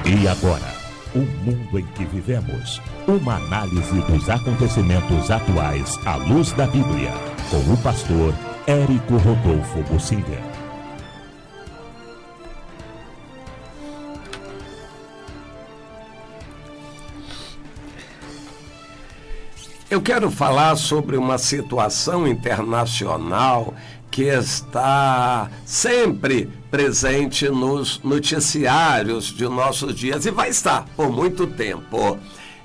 E agora, o mundo em que vivemos. Uma análise dos acontecimentos atuais à luz da Bíblia. Com o pastor Érico Rodolfo Bocinga. Eu quero falar sobre uma situação internacional que está sempre presente nos noticiários de nossos dias e vai estar por muito tempo.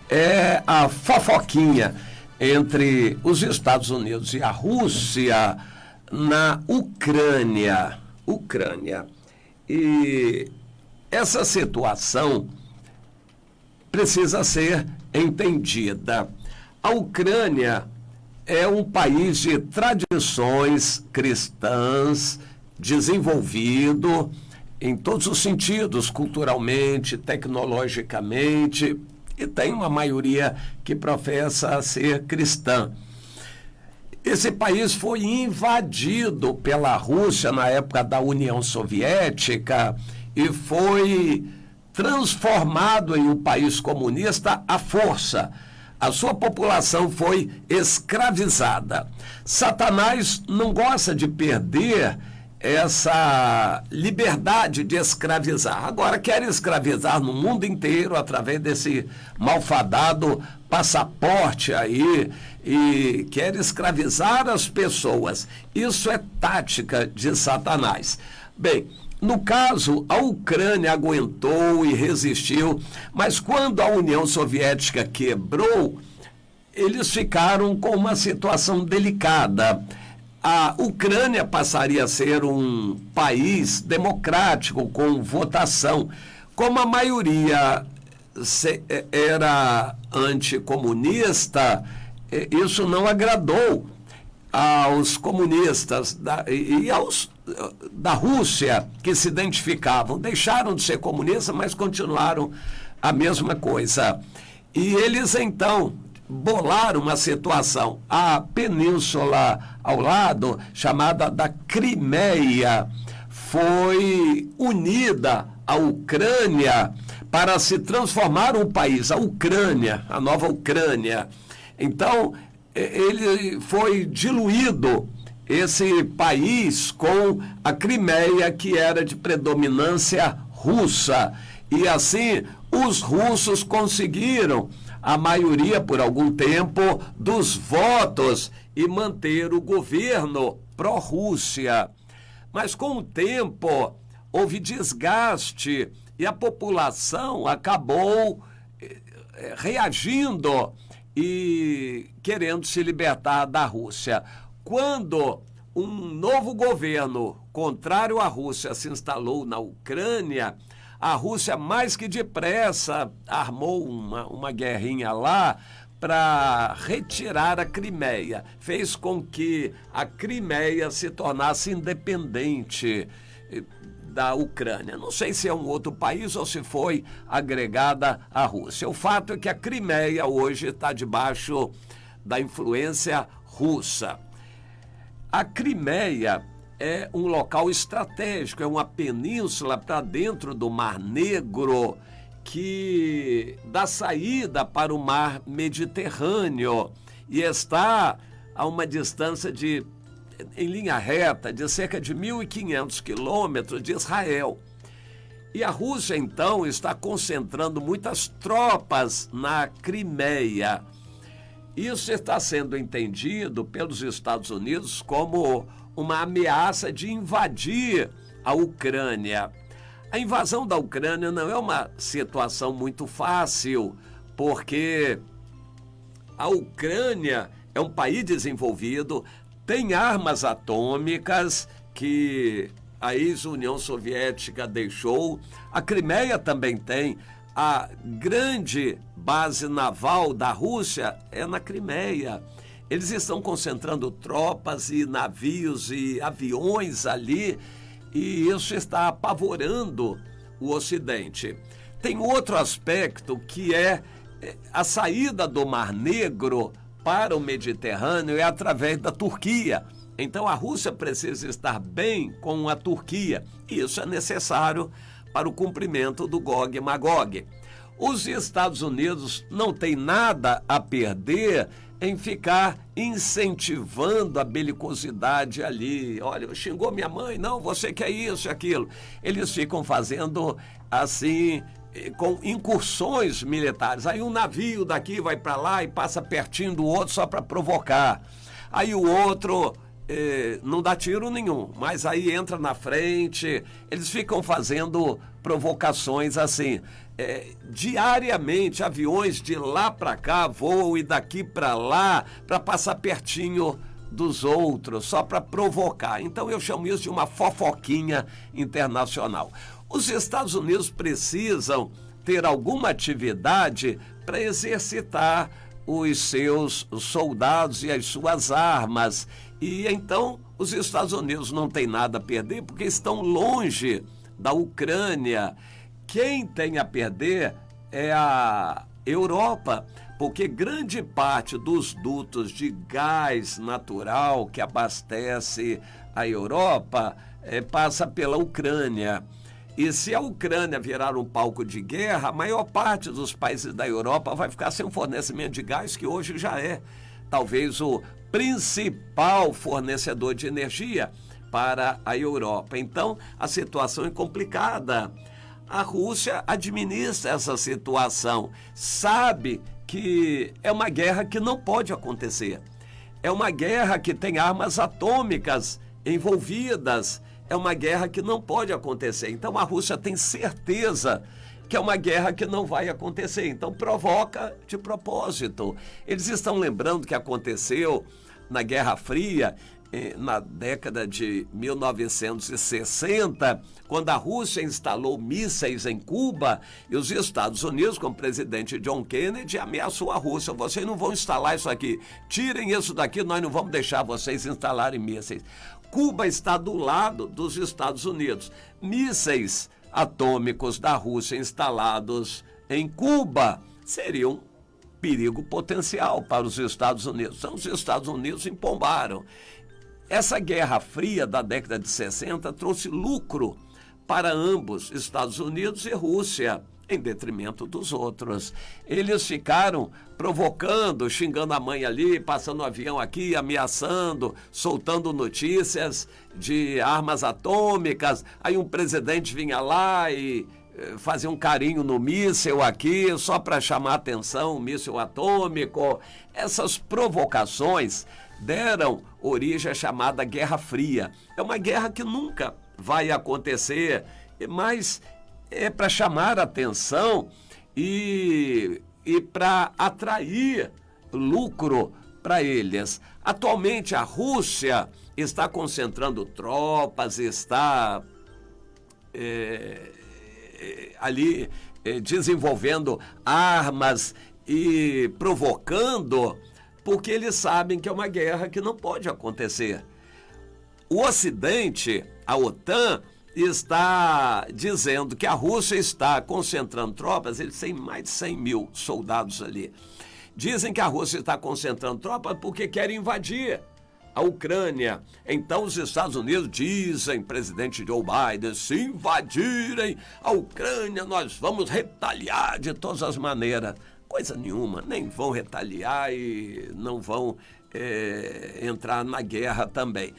É a fofoquinha entre os Estados Unidos e a Rússia na Ucrânia. E essa situação precisa ser entendida. A Ucrânia é um país de tradições cristãs, desenvolvido em todos os sentidos, culturalmente, tecnologicamente, e tem uma maioria que professa ser cristã. Esse país foi invadido pela Rússia na época da União Soviética e foi transformado em um país comunista à força. A sua população foi escravizada. Satanás não gosta de perder essa liberdade de escravizar. Agora quer escravizar no mundo inteiro através desse malfadado passaporte aí e quer escravizar as pessoas. Isso é tática de Satanás. Bem, no caso, a Ucrânia aguentou e resistiu, mas quando a União Soviética quebrou, eles ficaram com uma situação delicada. A Ucrânia passaria a ser um país democrático, com votação. Como a maioria era anticomunista, isso não agradou aos comunistas e aos da Rússia que se identificavam, deixaram de ser comunistas, mas continuaram a mesma coisa. E eles então bolaram uma situação. A península ao lado, chamada da Crimeia, foi unida à Ucrânia para se transformar um país, a Ucrânia, a nova Ucrânia. Então, ele foi diluído, esse país, com a Crimeia, que era de predominância russa. E assim, os russos conseguiram a maioria, por algum tempo, dos votos e manter o governo pró-Rússia. Mas, com o tempo, houve desgaste e a população acabou reagindo e querendo se libertar da Rússia. Quando um novo governo contrário à Rússia se instalou na Ucrânia, a Rússia mais que depressa armou uma guerrinha lá para retirar a Crimeia. Fez com que a Crimeia se tornasse independente da Ucrânia. Não sei se é um outro país ou se foi agregada à Rússia. O fato é que a Crimeia hoje está debaixo da influência russa. A Crimeia é um local estratégico, é uma península para dentro do Mar Negro que dá saída para o Mar Mediterrâneo e está a uma distância em linha reta, de cerca de 1.500 quilômetros de Israel. E a Rússia, então, está concentrando muitas tropas na Crimeia. Isso está sendo entendido pelos Estados Unidos como uma ameaça de invadir a Ucrânia. A invasão da Ucrânia não é uma situação muito fácil, porque a Ucrânia é um país desenvolvido, tem armas atômicas que a ex-União Soviética deixou, a Crimeia também tem. A grande base naval da Rússia é na Crimeia. Eles estão concentrando tropas e navios e aviões ali, e isso está apavorando o Ocidente. Tem outro aspecto que é a saída do Mar Negro para o Mediterrâneo é através da Turquia. Então a Rússia precisa estar bem com a Turquia, e isso é necessário para o cumprimento do Gog e Magog. Os Estados Unidos não têm nada a perder em ficar incentivando a belicosidade ali. Olha, xingou minha mãe, não, você quer isso e aquilo. Eles ficam fazendo assim, com incursões militares. Aí um navio daqui vai para lá e passa pertinho do outro só para provocar. Aí o outro não dá tiro nenhum, mas aí entra na frente. Eles ficam fazendo provocações assim. Diariamente, aviões de lá para cá voam e daqui para lá para passar pertinho dos outros, só para provocar. Então eu chamo isso de uma fofoquinha internacional. Os Estados Unidos precisam ter alguma atividade para exercitar os seus soldados e as suas armas. E então os Estados Unidos não têm nada a perder porque estão longe da Ucrânia. Quem tem a perder é a Europa, porque grande parte dos dutos de gás natural que abastece a Europa passa pela Ucrânia. E se a Ucrânia virar um palco de guerra, a maior parte dos países da Europa vai ficar sem um fornecimento de gás, que hoje já é talvez o principal fornecedor de energia para a Europa. Então, a situação é complicada. A Rússia administra essa situação, sabe que é uma guerra que não pode acontecer. É uma guerra que tem armas atômicas envolvidas. É uma guerra que não pode acontecer. Então a Rússia tem certeza que é uma guerra que não vai acontecer. Então provoca de propósito. Eles estão lembrando que aconteceu na Guerra Fria, na década de 1960, quando a Rússia instalou mísseis em Cuba e os Estados Unidos, com o presidente John Kennedy, ameaçou a Rússia: vocês não vão instalar isso aqui, tirem isso daqui, nós não vamos deixar vocês instalarem mísseis. Cuba está do lado dos Estados Unidos. Mísseis atômicos da Rússia instalados em Cuba seriam perigo potencial para os Estados Unidos. Então os Estados Unidos empombaram. Essa Guerra Fria da década de 60 trouxe lucro para ambos, Estados Unidos e Rússia, em detrimento dos outros. Eles ficaram provocando, xingando a mãe ali, passando um avião aqui, ameaçando, soltando notícias de armas atômicas. Aí um presidente vinha lá e fazia um carinho no míssil aqui, só para chamar a atenção, um míssil atômico. Essas provocações deram origem à chamada Guerra Fria. É uma guerra que nunca vai acontecer, mas é para chamar a atenção e para atrair lucro para eles. Atualmente a Rússia está concentrando tropas, está ali desenvolvendo armas e provocando, porque eles sabem que é uma guerra que não pode acontecer. O Ocidente, a OTAN, está dizendo que a Rússia está concentrando tropas, eles têm mais de 100 mil soldados ali. Dizem que a Rússia está concentrando tropas porque querem invadir a Ucrânia. Então os Estados Unidos dizem, presidente Joe Biden, se invadirem a Ucrânia, nós vamos retaliar de todas as maneiras. Coisa nenhuma, nem vão retaliar e não vão entrar na guerra também.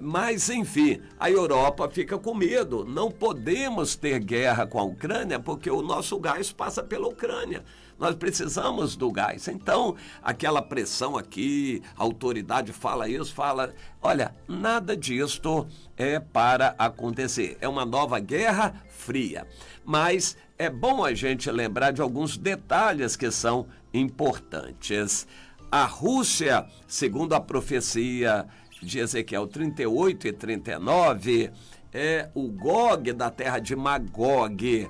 Mas, enfim, a Europa fica com medo. Não podemos ter guerra com a Ucrânia porque o nosso gás passa pela Ucrânia. Nós precisamos do gás. Então, aquela pressão aqui, a autoridade fala isso, fala... Olha, nada disto é para acontecer. É uma nova Guerra Fria. Mas é bom a gente lembrar de alguns detalhes que são importantes. A Rússia, segundo a profecia de Ezequiel 38 e 39, é o Gog da terra de Magog.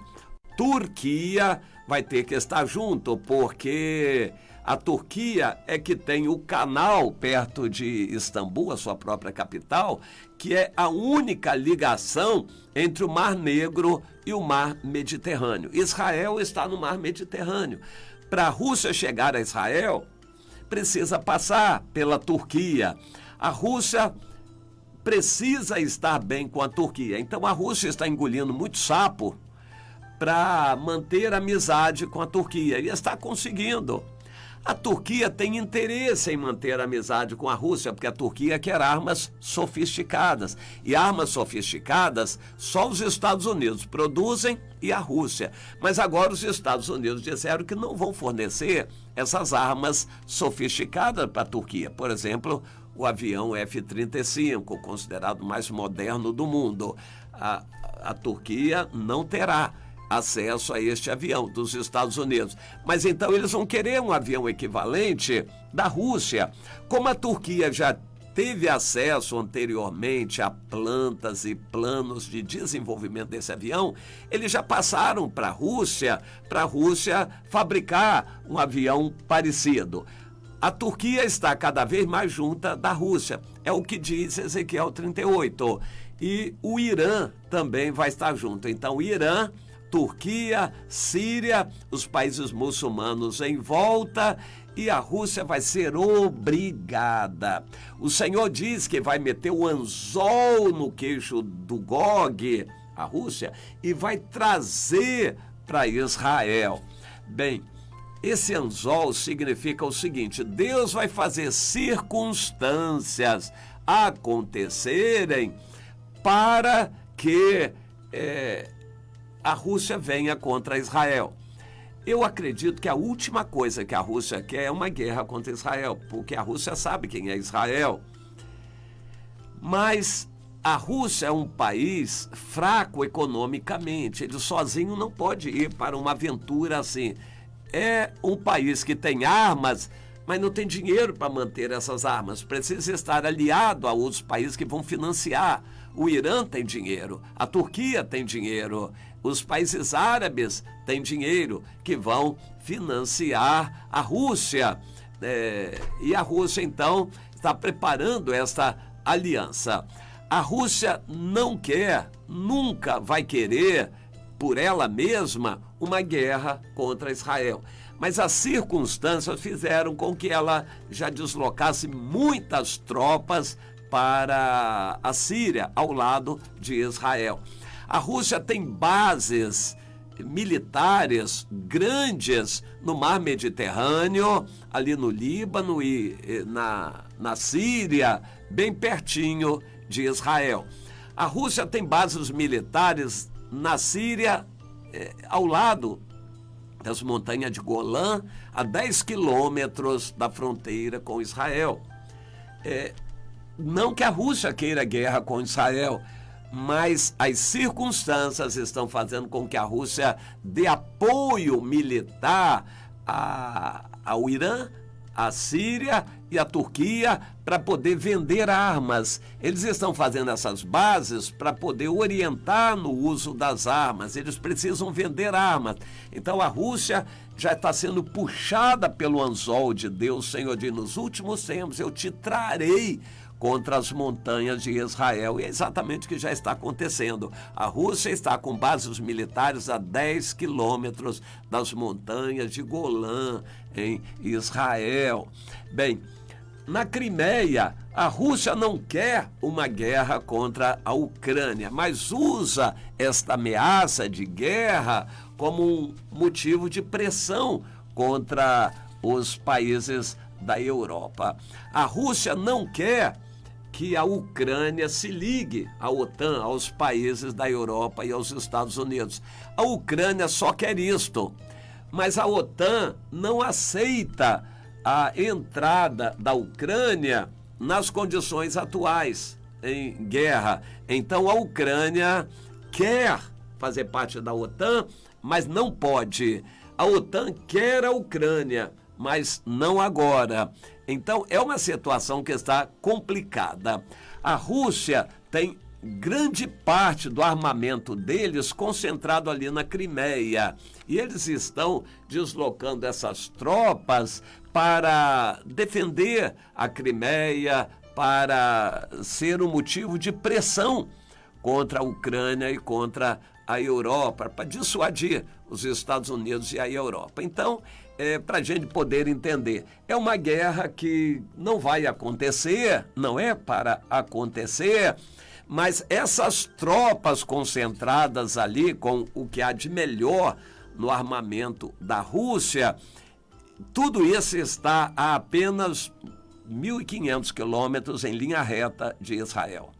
Turquia vai ter que estar junto, porque a Turquia é que tem o canal perto de Istambul, a sua própria capital, que é a única ligação entre o Mar Negro e o Mar Mediterrâneo. Israel está no Mar Mediterrâneo. Para a Rússia chegar a Israel, precisa passar pela Turquia. A Rússia precisa estar bem com a Turquia. Então a Rússia está engolindo muito sapo para manter amizade com a Turquia, e está conseguindo. A Turquia tem interesse em manter amizade com a Rússia, porque a Turquia quer armas sofisticadas. E armas sofisticadas só os Estados Unidos produzem e a Rússia. Mas agora os Estados Unidos disseram que não vão fornecer essas armas sofisticadas para a Turquia. Por exemplo, o avião F-35, considerado o mais moderno do mundo. A Turquia não terá acesso a este avião dos Estados Unidos. Mas então eles vão querer um avião equivalente da Rússia. Como a Turquia já teve acesso anteriormente a plantas e planos de desenvolvimento desse avião, eles já passaram para a Rússia fabricar um avião parecido. A Turquia está cada vez mais junta da Rússia, é o que diz Ezequiel 38. E o Irã também vai estar junto. Então, o Irã, Turquia, Síria, os países muçulmanos em volta, e a Rússia vai ser obrigada. O Senhor diz que vai meter o anzol no queixo do Gog, a Rússia, e vai trazer para Israel. Bem, esse anzol significa o seguinte: Deus vai fazer circunstâncias acontecerem para que a Rússia venha contra Israel. Eu acredito que a última coisa que a Rússia quer é uma guerra contra Israel, porque a Rússia sabe quem é Israel. Mas a Rússia é um país fraco economicamente, ele sozinho não pode ir para uma aventura assim. É um país que tem armas, mas não tem dinheiro para manter essas armas. Precisa estar aliado a outros países que vão financiar. O Irã tem dinheiro, a Turquia tem dinheiro, os países árabes têm dinheiro que vão financiar a Rússia. E a Rússia, então, está preparando esta aliança. A Rússia não quer, nunca vai querer, por ela mesma, uma guerra contra Israel. Mas as circunstâncias fizeram com que ela já deslocasse muitas tropas para a Síria, ao lado de Israel. A Rússia tem bases militares grandes no mar Mediterrâneo, ali no Líbano e na Síria, bem pertinho de Israel. A Rússia tem bases militares na Síria, ao lado das montanhas de Golã, a 10 quilômetros da fronteira com Israel. Não que a Rússia queira guerra com Israel, mas as circunstâncias estão fazendo com que a Rússia dê apoio militar ao Irã, à Síria e à Turquia para poder vender armas. Eles estão fazendo essas bases para poder orientar no uso das armas. Eles precisam vender armas. Então a Rússia já está sendo puxada pelo anzol de Deus. O Senhor diz: nos últimos tempos eu te trarei contra as montanhas de Israel. E é exatamente o que já está acontecendo. A Rússia está com bases militares a 10 quilômetros das montanhas de Golã, em Israel. Bem, na Crimeia, a Rússia não quer uma guerra contra a Ucrânia, mas usa esta ameaça de guerra como um motivo de pressão contra os países da Europa. A Rússia não quer que a Ucrânia se ligue à OTAN, aos países da Europa e aos Estados Unidos. A Ucrânia só quer isto, mas a OTAN não aceita a entrada da Ucrânia nas condições atuais, em guerra. Então a Ucrânia quer fazer parte da OTAN, mas não pode. A OTAN quer a Ucrânia, mas não agora. Então é uma situação que está complicada. A Rússia tem grande parte do armamento deles concentrado ali na Crimeia. E eles estão deslocando essas tropas para defender a Crimeia, para ser um motivo de pressão contra a Ucrânia e contra a Europa, para dissuadir os Estados Unidos e a Europa. Então, para a gente poder entender, é uma guerra que não vai acontecer, não é para acontecer, Mas essas tropas concentradas ali com o que há de melhor no armamento da Rússia, tudo isso está a apenas 1.500 quilômetros em linha reta de Israel.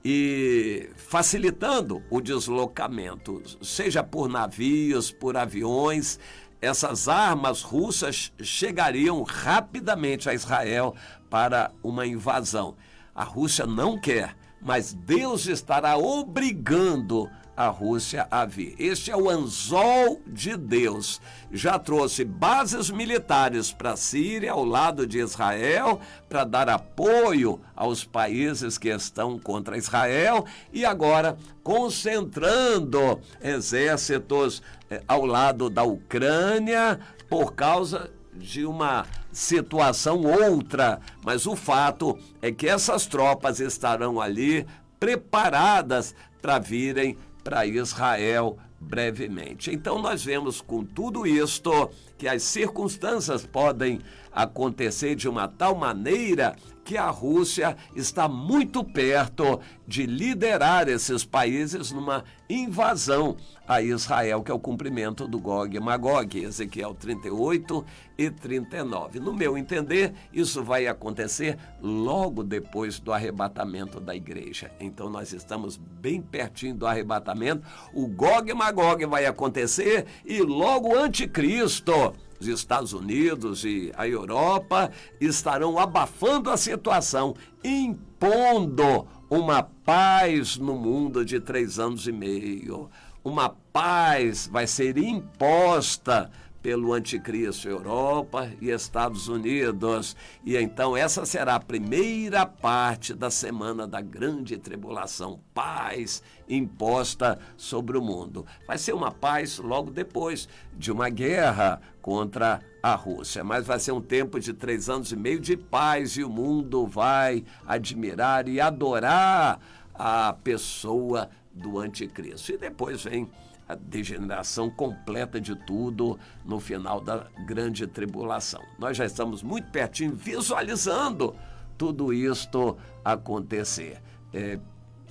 E facilitando o deslocamento, seja por navios, por aviões, essas armas russas chegariam rapidamente a Israel para uma invasão. A Rússia não quer, mas Deus estará obrigando a Rússia a vir. Este é o anzol de Deus. Já trouxe bases militares para a Síria, ao lado de Israel, para dar apoio aos países que estão contra Israel, e agora concentrando exércitos ao lado da Ucrânia por causa de uma situação outra. Mas o fato é que essas tropas estarão ali preparadas para virem para Israel brevemente. Então nós vemos com tudo isto que as circunstâncias podem acontecer de uma tal maneira que a Rússia está muito perto de liderar esses países numa invasão a Israel, que é o cumprimento do Gog e Magog, Ezequiel 38 e 39. No meu entender, isso vai acontecer logo depois do arrebatamento da igreja. Então nós estamos bem pertinho do arrebatamento. O Gog e Magog vai acontecer e logo o anticristo, os Estados Unidos e a Europa estarão abafando a situação, impondo uma paz no mundo de 3 anos e meio. Uma paz vai ser imposta pelo anticristo, Europa e Estados Unidos. E então essa será a primeira parte da semana da grande tribulação, paz imposta sobre o mundo. Vai ser uma paz logo depois de uma guerra contra a Rússia, mas vai ser um tempo de 3 anos e meio de paz e o mundo vai admirar e adorar a pessoa do anticristo. E depois vem a degeneração completa de tudo no final da grande tribulação. Nós já estamos muito pertinho visualizando tudo isto acontecer.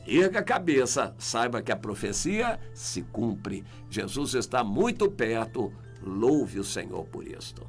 Erga a cabeça, saiba que a profecia se cumpre. Jesus está muito perto, louve o Senhor por isto.